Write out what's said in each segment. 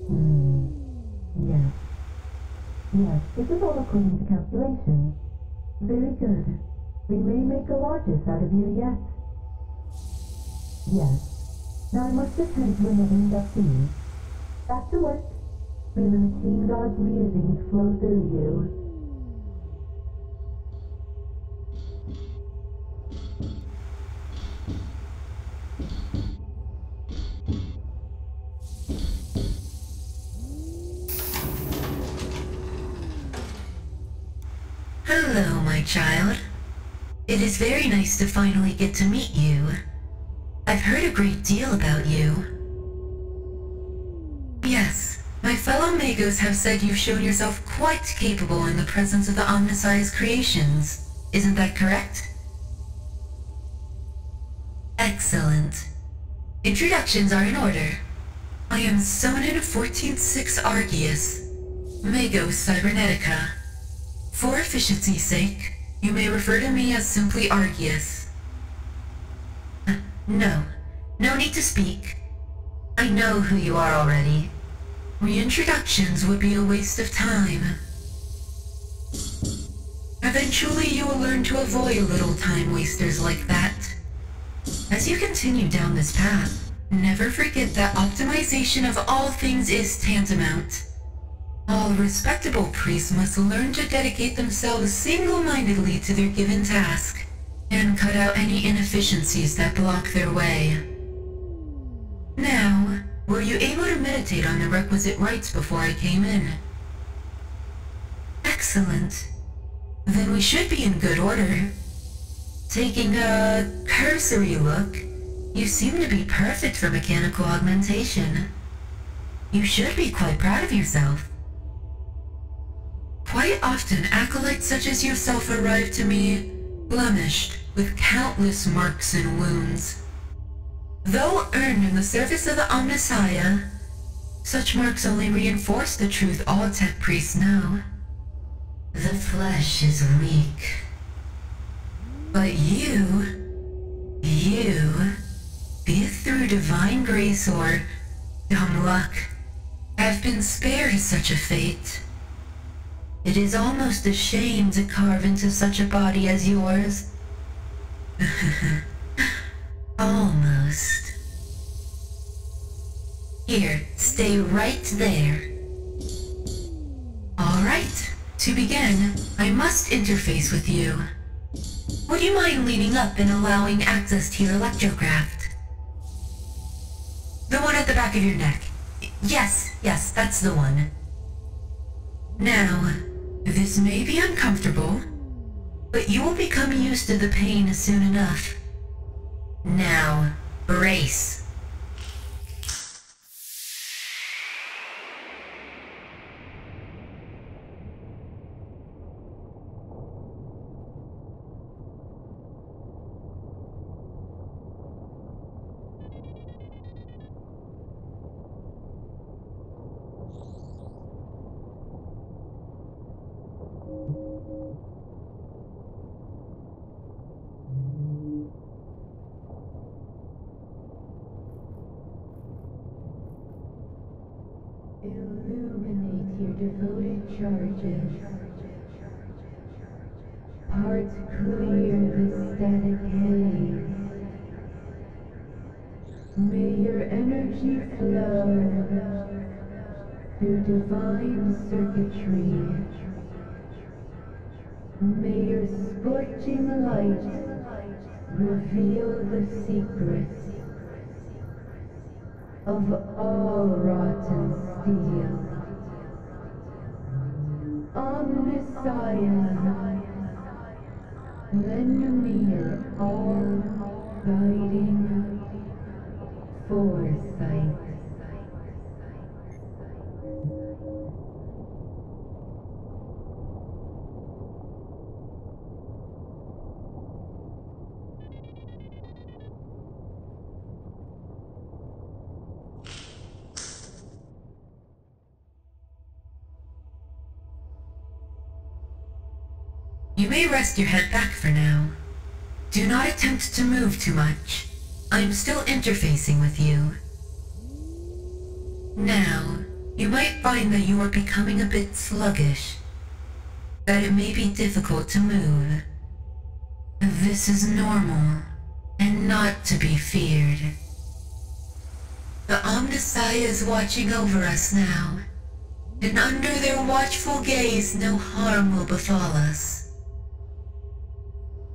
Yes. Yes, this is all according to calculations. Very good. We may make a largest out of you yet. Yes. Now I must attend to another inductee. Back to work. May the machine god's musings flow through you. Hello, my child. It is very nice to finally get to meet you. I've heard a great deal about you. Yes, my fellow magos have said you've shown yourself quite capable in the presence of the Omnissiah's creations. Isn't that correct? Excellent. Introductions are in order. I am Sonin 14-6 Argius, Mago Cybernetica. For efficiency's sake, you may refer to me as simply Argius. No need to speak. I know who you are already. Reintroductions would be a waste of time. Eventually you will learn to avoid little time wasters like that. As you continue down this path, never forget that optimization of all things is tantamount. All respectable priests must learn to dedicate themselves single-mindedly to their given task, and cut out any inefficiencies that block their way. Now, were you able to meditate on the requisite rites before I came in? Excellent. Then we should be in good order. Taking a cursory look, you seem to be perfect for mechanical augmentation. You should be quite proud of yourself. Quite often, acolytes such as yourself arrive to me blemished with countless marks and wounds. Though earned in the service of the Omnissiah, such marks only reinforce the truth all tech priests know. The flesh is weak. But you, be it through divine grace or dumb luck, have been spared such a fate. It is almost a shame to carve into such a body as yours. Almost. Here, stay right there. Alright, to begin, I must interface with you. Would you mind leaning up and allowing access to your electrocraft? The one at the back of your neck. Yes, that's the one. Now, this may be uncomfortable, but you will become used to the pain soon enough. Now, brace. Illuminate your devoted charges. Part clear the static haze. May your energy flow through divine circuitry. May your scorching light reveal the secrets of all rotten steel. Omnissiah, lend me your all-guiding foresight. You may rest your head back for now. Do not attempt to move too much. I am still interfacing with you. Now, you might find that you are becoming a bit sluggish, that it may be difficult to move. This is normal and not to be feared. The Omnissiah is watching over us now, and under their watchful gaze no harm will befall us.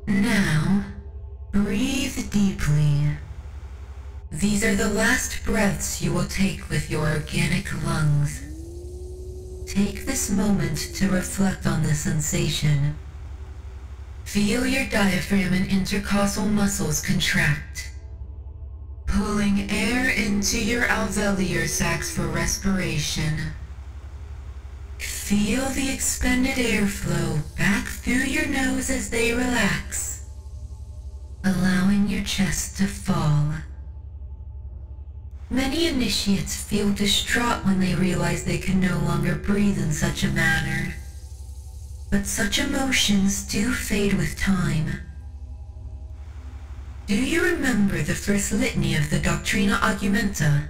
Now, breathe deeply. These are the last breaths you will take with your organic lungs. Take this moment to reflect on the sensation. Feel your diaphragm and intercostal muscles contract, pulling air into your alveolar sacs for respiration. Feel the expended airflow back through your nose as they relax, allowing your chest to fall. Many initiates feel distraught when they realize they can no longer breathe in such a manner. But such emotions do fade with time. Do you remember the first litany of the Doctrina Augmenta?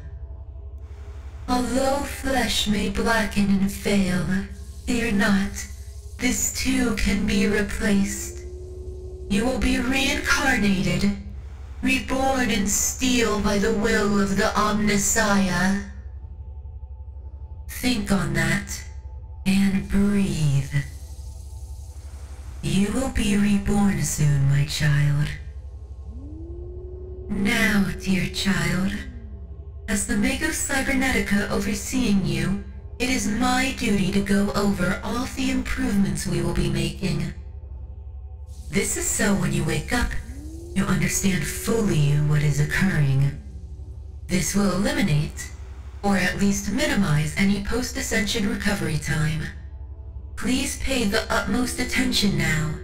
Although flesh may blacken and fail, fear not, this too can be replaced. You will be reincarnated, reborn in steel by the will of the Omnissiah. Think on that, and breathe. You will be reborn soon, my child. Now, dear child, as the Magos Cybernetica overseeing you, it is my duty to go over all the improvements we will be making. This is so when you wake up, you understand fully what is occurring. This will eliminate, or at least minimize, any post-ascension recovery time. Please pay the utmost attention now,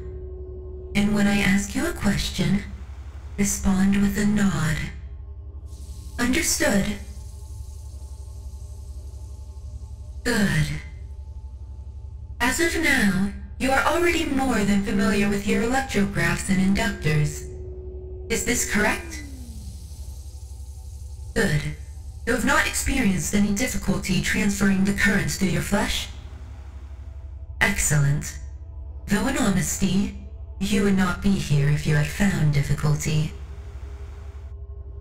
and when I ask you a question, respond with a nod. Understood? Good. As of now, you are already more than familiar with your electrographs and inductors. Is this correct? Good. You have not experienced any difficulty transferring the currents through your flesh? Excellent. Though in honesty, you would not be here if you had found difficulty.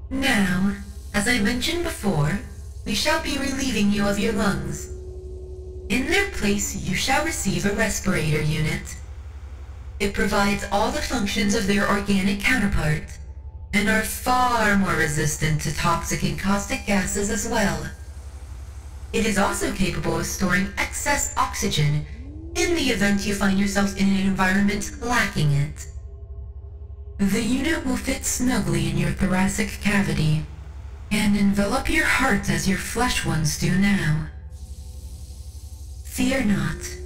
Now, as I mentioned before, we shall be relieving you of your lungs. In their place, you shall receive a respirator unit. It provides all the functions of their organic counterpart, and are far more resistant to toxic and caustic gases as well. It is also capable of storing excess oxygen in the event you find yourself in an environment lacking it. The unit will fit snugly in your thoracic cavity, and envelop your heart as your flesh ones do now. Fear not.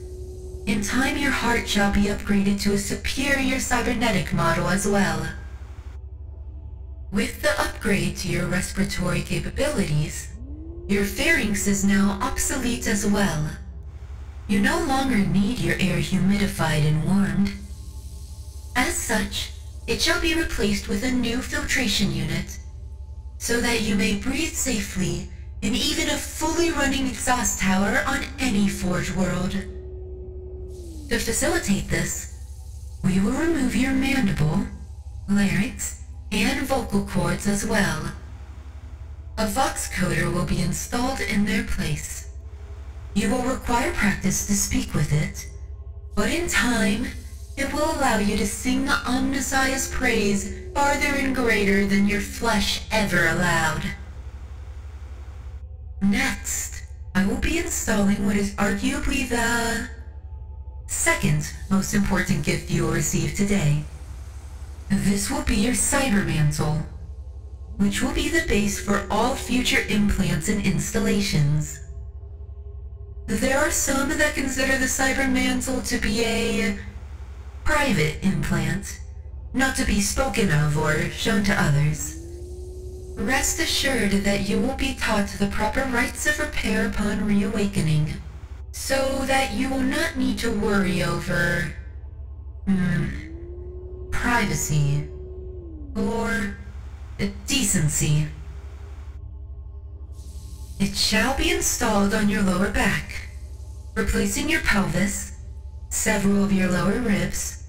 In time your heart shall be upgraded to a superior cybernetic model as well. With the upgrade to your respiratory capabilities, your pharynx is now obsolete as well. You no longer need your air humidified and warmed. As such, it shall be replaced with a new filtration unit, so that you may breathe safely in even a fully running exhaust tower on any Forge world. To facilitate this, we will remove your mandible, larynx, and vocal cords as well. A voxcoder will be installed in their place. You will require practice to speak with it, but in time, it will allow you to sing the Omnissiah's praise farther and greater than your flesh ever allowed. Next, I will be installing what is arguably the second most important gift you will receive today. This will be your cybermantle, which will be the base for all future implants and installations. There are some that consider the cybermantle to be a private implant, not to be spoken of or shown to others. Rest assured that you will be taught the proper rites of repair upon reawakening, so that you will not need to worry over privacy or decency. It shall be installed on your lower back, replacing your pelvis, several of your lower ribs,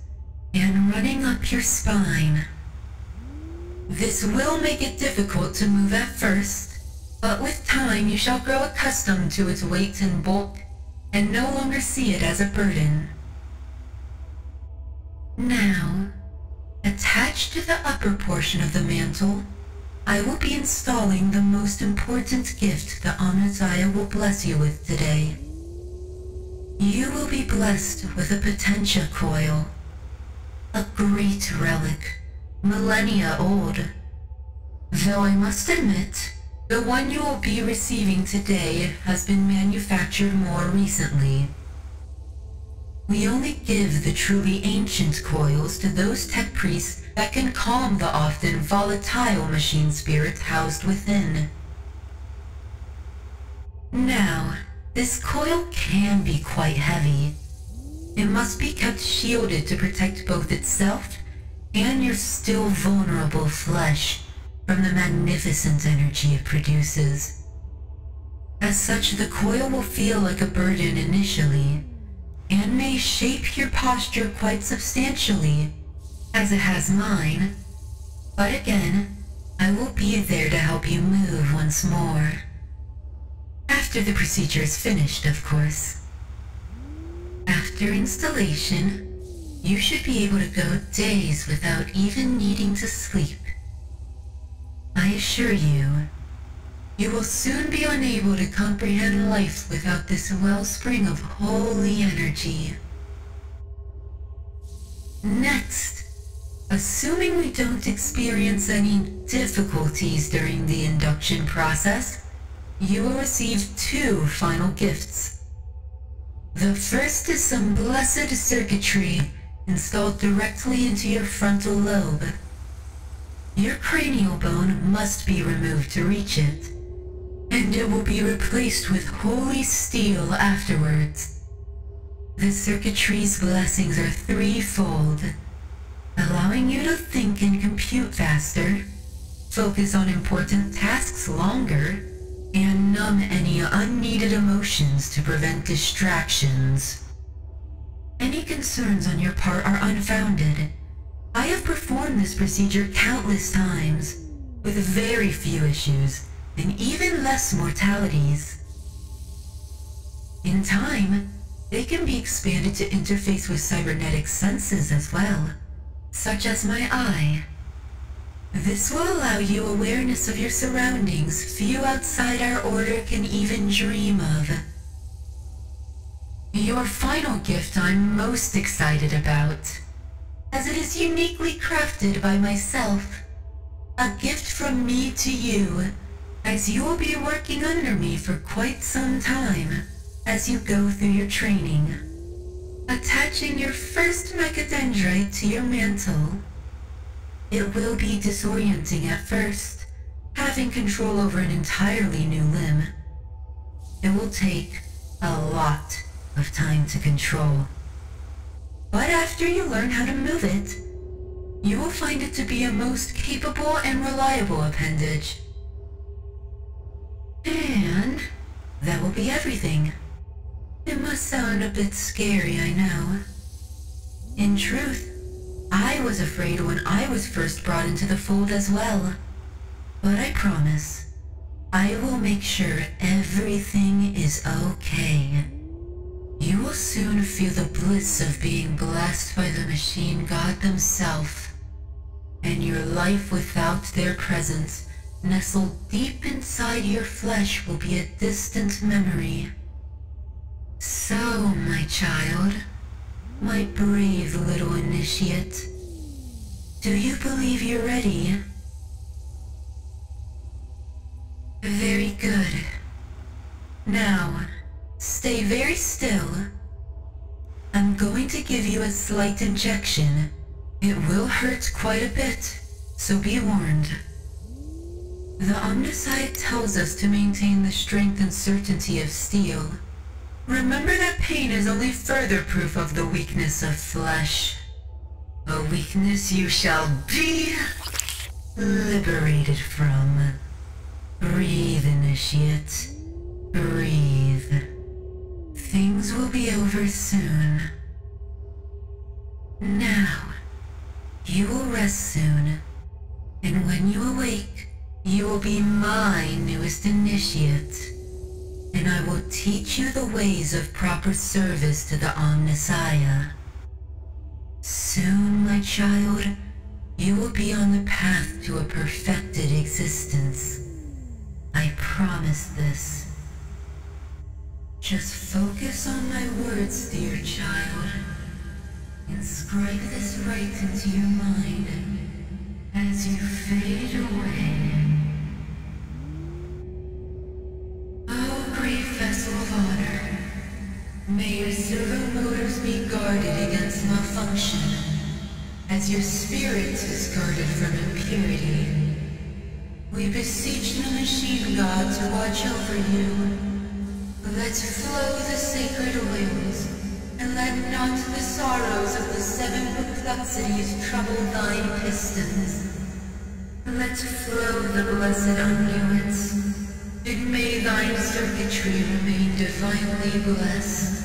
and running up your spine. This will make it difficult to move at first, but with time you shall grow accustomed to its weight and bulk, and no longer see it as a burden. Now, attached to the upper portion of the mantle, I will be installing the most important gift the Omnissiah will bless you with today. You will be blessed with a Potentia coil, a great relic, millennia old. Though I must admit, the one you will be receiving today has been manufactured more recently. We only give the truly ancient coils to those tech priests that can calm the often volatile machine spirits housed within. Now, this coil can be quite heavy. It must be kept shielded to protect both itself and your still vulnerable flesh from the magnificent energy it produces. As such, the coil will feel like a burden initially, and may shape your posture quite substantially, as it has mine. But again, I will be there to help you move once more. After the procedure is finished, of course. After installation, you should be able to go days without even needing to sleep. I assure you, you will soon be unable to comprehend life without this wellspring of holy energy. Next, assuming we don't experience any difficulties during the induction process, you will receive 2 final gifts. The first is some blessed circuitry installed directly into your frontal lobe. Your cranial bone must be removed to reach it, and it will be replaced with holy steel afterwards. The circuitry's blessings are threefold, allowing you to think and compute faster, focus on important tasks longer, and numb any unneeded emotions to prevent distractions. Any concerns on your part are unfounded. I have performed this procedure countless times, with very few issues, and even less mortalities. In time, they can be expanded to interface with cybernetic senses as well, such as my eye. This will allow you awareness of your surroundings few outside our order can even dream of. Your final gift I'm most excited about, as it is uniquely crafted by myself. A gift from me to you, as you will be working under me for quite some time as you go through your training. Attaching your first mechadendrite to your mantle. It will be disorienting at first, having control over an entirely new limb. It will take a lot of time to control. But after you learn how to move it, you will find it to be a most capable and reliable appendage. And that will be everything. It must sound a bit scary, I know. In truth, I was afraid when I was first brought into the fold as well. But I promise, I will make sure everything is okay. You will soon feel the bliss of being blessed by the machine god themselves, and your life without their presence, nestled deep inside your flesh, will be a distant memory. So, my child, my brave little initiate, do you believe you're ready? Very good. Now, stay very still. I'm going to give you a slight injection. It will hurt quite a bit, so be warned. The Omnissiah tells us to maintain the strength and certainty of steel. Remember that pain is only further proof of the weakness of flesh. A weakness you shall be liberated from. Breathe, initiate. Breathe. Things will be over soon. Now, you will rest soon, and when you awake, you will be my newest initiate, and I will teach you the ways of proper service to the Omnissiah. Soon, my child, you will be on the path to a perfected existence. I promise this. Just focus on my words, dear child. Inscribe this right into your mind as you fade away. Oh, great vessel of honor, may your servo motors be guarded against malfunction, as your spirit is guarded from impurity. We beseech the machine god to watch over you. Let flow the sacred oils, and let not the sorrows of the 7 perplexities trouble thine pistons. Let flow the blessed unguents, and may thine circuitry remain divinely blessed.